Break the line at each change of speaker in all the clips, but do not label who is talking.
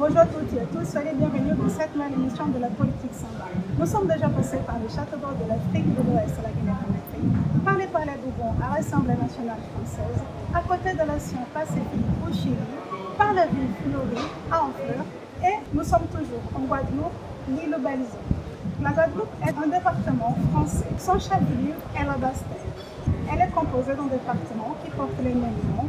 Bonjour à toutes et à tous, soyez bienvenus dans cette nouvelle émission de la politique Samba. Nous sommes déjà passés par les châteaux d'or de l'Afrique de l'Ouest à la Guinée-Conakry, par les palais Bourbon à l'Assemblée nationale française, à côté de l'Océan Pacifique au Chili, par la ville fleurie à Honfleur, et nous sommes toujours en Guadeloupe, l'île Balisée. La Guadeloupe est un département français. Son chef-lieu est la Basse-Terre. Elle est composée d'un département qui porte les mêmes noms,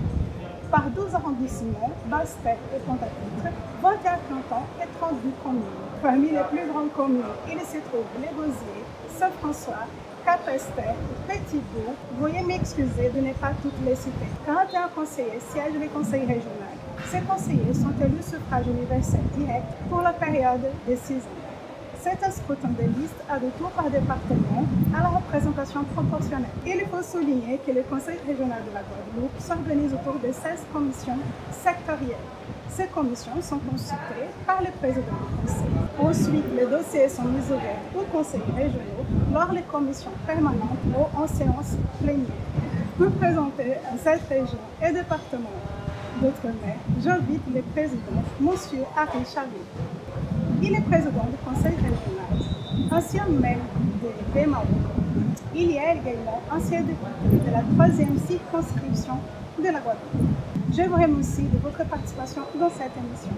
par 12 arrondissements, Basse-Terre et Pointe-à-Pitre, 21 cantons et 38 communes. Parmi les plus grandes communes, il se trouve les Gosiers, Saint-François, Cap-Esther, Petit-Bourg. Veuillez m'excuser de ne pas toutes les citer. 41 conseillers siègent les conseils régionaux. Ces conseillers sont élus suffrage universel direct pour la période de 6 ans. C'est un scrutin de liste à deux tours par département à la représentation proportionnelle. Il faut souligner que le Conseil régional de la Guadeloupe s'organise autour de 16 commissions sectorielles. Ces commissions sont consultées par le président du Conseil. Ensuite, les dossiers sont mis ouverts aux conseils régionaux lors des commissions permanentes ou en séance plénière. Pour présenter cette région et département d'outre-mer, j'invite le président, M. Harry Chavez. Il est président du conseil régional, ancien maire de Bémao. Il y a également ancien député de la 3e circonscription de la Guadeloupe. Je vous remercie de votre participation dans cette émission.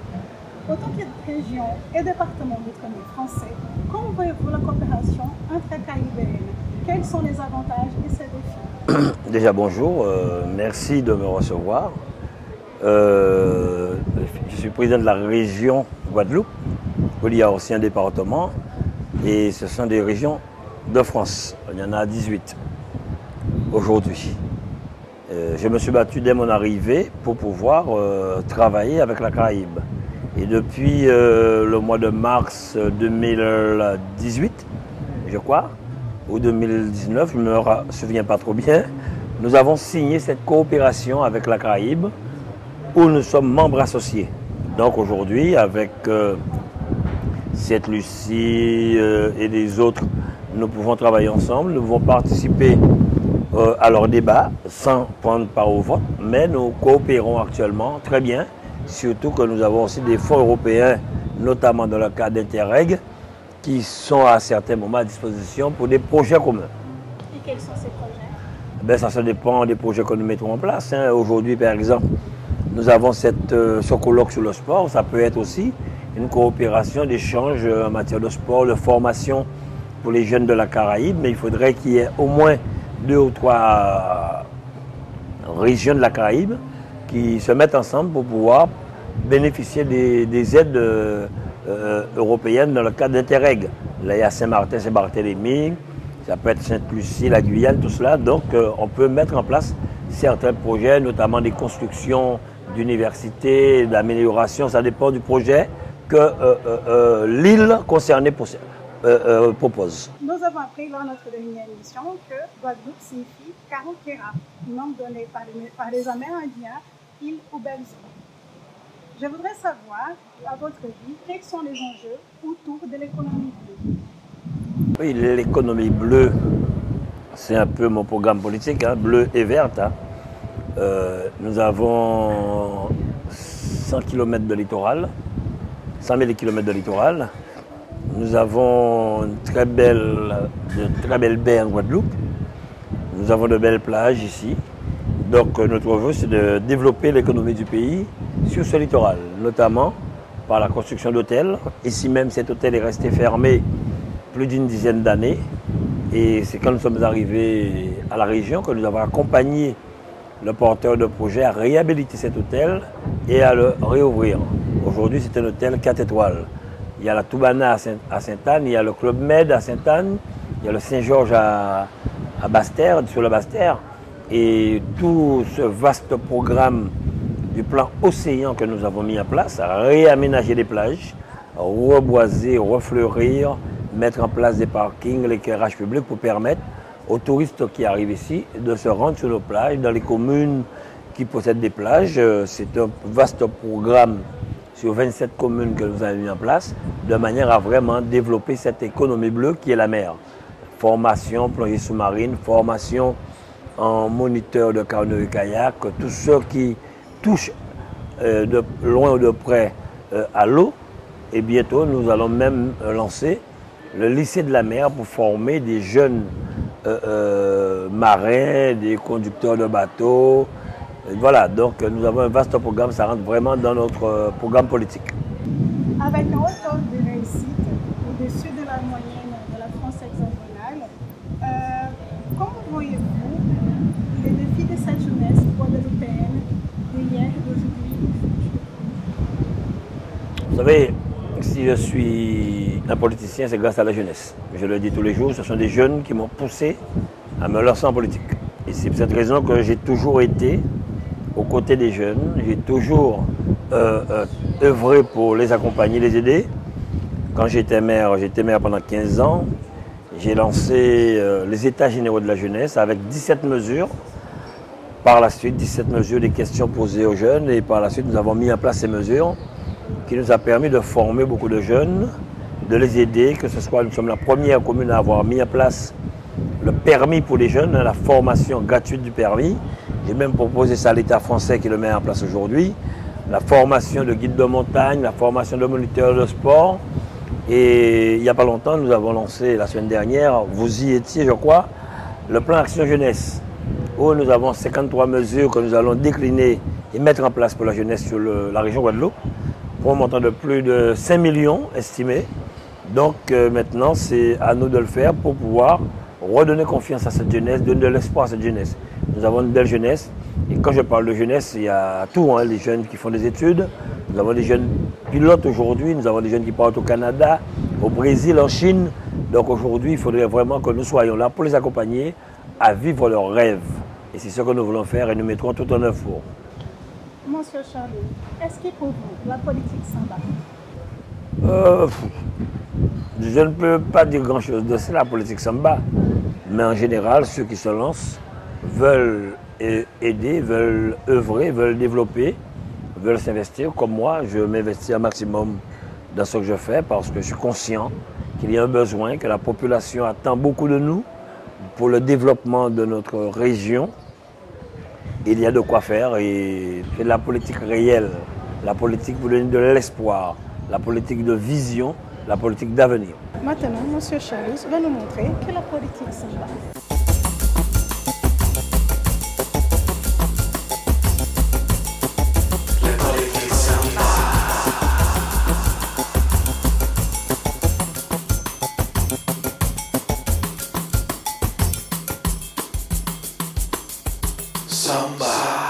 Autant que région et département d'outre-mer français, comment voyez-vous la coopération intra-caribéenne? Quels sont les avantages et ses défis?
Déjà bonjour, merci de me recevoir. Je suis président de la région Guadeloupe. Il y a aussi un département et ce sont des régions de France. Il y en a 18 aujourd'hui. Je me suis battu dès mon arrivée pour pouvoir travailler avec la Caraïbe. Et depuis le mois de mars 2018, je crois, ou 2019, je ne me souviens pas trop bien, nous avons signé cette coopération avec la Caraïbe où nous sommes membres associés. Donc aujourd'hui, avec Sainte-Lucie et les autres, nous pouvons travailler ensemble, nous pouvons participer à leurs débats sans prendre part au vote, mais nous coopérons actuellement très bien, surtout que nous avons aussi des fonds européens, notamment dans le cadre d'Interreg, qui sont à certains moments à disposition pour des projets communs.
Et quels sont ces projets?
Ben, ça dépend des projets que nous mettons en place. Aujourd'hui, par exemple, nous avons ce colloque sur le sport, ça peut être aussi une coopération d'échange en matière de sport, de formation pour les jeunes de la Caraïbe, mais il faudrait qu'il y ait au moins 2 ou 3 régions de la Caraïbe qui se mettent ensemble pour pouvoir bénéficier des aides européennes dans le cadre d'Interreg. Là, il y a Saint-Martin, Saint-Barthélemy, ça peut être Sainte-Lucie, la Guyane, tout cela. Donc, on peut mettre en place certains projets, notamment des constructions d'universités, d'amélioration, ça dépend du projet que l'île concernée propose.
Nous avons appris lors de notre dernière émission que Guadeloupe signifie 40 Kera, nom donné par les Amérindiens, île ou belle zone. Je voudrais savoir, à votre avis, quels sont les enjeux autour de l'économie bleue?
Oui, l'économie bleue, c'est un peu mon programme politique, hein, bleu et verte. Hein. Nous avons 100 km de littoral, 100 000 km de littoral. Nous avons de très belles baies en Guadeloupe. Nous avons de belles plages ici. Donc notre vœu, c'est de développer l'économie du pays sur ce littoral, notamment par la construction d'hôtels. Ici même, cet hôtel est resté fermé plus d'une dizaine d'années. Et c'est quand nous sommes arrivés à la région que nous avons accompagné le porteur de projet à réhabiliter cet hôtel et à le réouvrir. Aujourd'hui, c'est un hôtel 4 étoiles. Il y a la Toubana à Sainte-Anne, il y a le Club Med à Sainte-Anne, il y a le Saint-Georges à Basse-Terre, sur la Basse-Terre. Et tout ce vaste programme du plan Océan que nous avons mis en place, à réaménager les plages, reboiser, refleurir, mettre en place des parkings, l'éclairage public pour permettre aux touristes qui arrivent ici de se rendre sur nos plages, dans les communes qui possèdent des plages. C'est un vaste programme sur 27 communes que nous avons mis en place, de manière à vraiment développer cette économie bleue qui est la mer. Formation, plongée sous-marine, formation en moniteur de canoë-kayak, tous ceux qui touchent de loin ou de près à l'eau. Et bientôt, nous allons même lancer le lycée de la mer pour former des jeunes marins, des conducteurs de bateaux. Et voilà, donc nous avons un vaste programme, ça rentre vraiment dans notre programme politique.
Avec un haut taux de réussite au-dessus de la moyenne de la France hexagonale, comment voyez-vous les défis de cette jeunesse guadeloupéenne d'hier et d'aujourd'hui?
Vous savez, si je suis un politicien, c'est grâce à la jeunesse. Je le dis tous les jours, ce sont des jeunes qui m'ont poussé à me lancer en politique. Et c'est pour cette raison que j'ai toujours été aux côtés des jeunes, j'ai toujours œuvré pour les accompagner, les aider. Quand j'étais maire pendant 15 ans, j'ai lancé les États généraux de la jeunesse avec 17 mesures. Par la suite, 17 mesures, des questions posées aux jeunes. Et par la suite, nous avons mis en place ces mesures qui nous a permis de former beaucoup de jeunes, de les aider, que ce soit, nous sommes la première commune à avoir mis en place le permis pour les jeunes, la formation gratuite du permis. J'ai même proposé ça à l'État français qui le met en place aujourd'hui. La formation de guide de montagne, la formation de moniteur de sport. Et il n'y a pas longtemps, nous avons lancé la semaine dernière, vous y étiez je crois, le plan Action Jeunesse, où nous avons 53 mesures que nous allons décliner et mettre en place pour la jeunesse sur la région Guadeloupe, pour un montant de plus de 5 millions estimés. Donc maintenant, c'est à nous de le faire pour pouvoir redonner confiance à cette jeunesse, donner de l'espoir à cette jeunesse. Nous avons une belle jeunesse. Et quand je parle de jeunesse, il y a tout, hein, les jeunes qui font des études. Nous avons des jeunes pilotes aujourd'hui, nous avons des jeunes qui partent au Canada, au Brésil, en Chine. Donc aujourd'hui, il faudrait vraiment que nous soyons là pour les accompagner à vivre leurs rêves. Et c'est ce que nous voulons faire et nous mettrons tout en œuvre pour.
Monsieur Charles, est-ce que pour vous, la politique s'en bat?
Je ne peux pas dire grand-chose de ça, la politique s'en bat. Mais en général, ceux qui se lancent veulent aider, veulent œuvrer, veulent développer, veulent s'investir. Comme moi, je m'investis un maximum dans ce que je fais parce que je suis conscient qu'il y a un besoin, que la population attend beaucoup de nous pour le développement de notre région. Il y a de quoi faire et c'est la politique réelle, la politique pour donner de l'espoir, la politique de vision, la politique d'avenir.
Maintenant, M. Charles va nous montrer que la politique s'en bat.
Samba.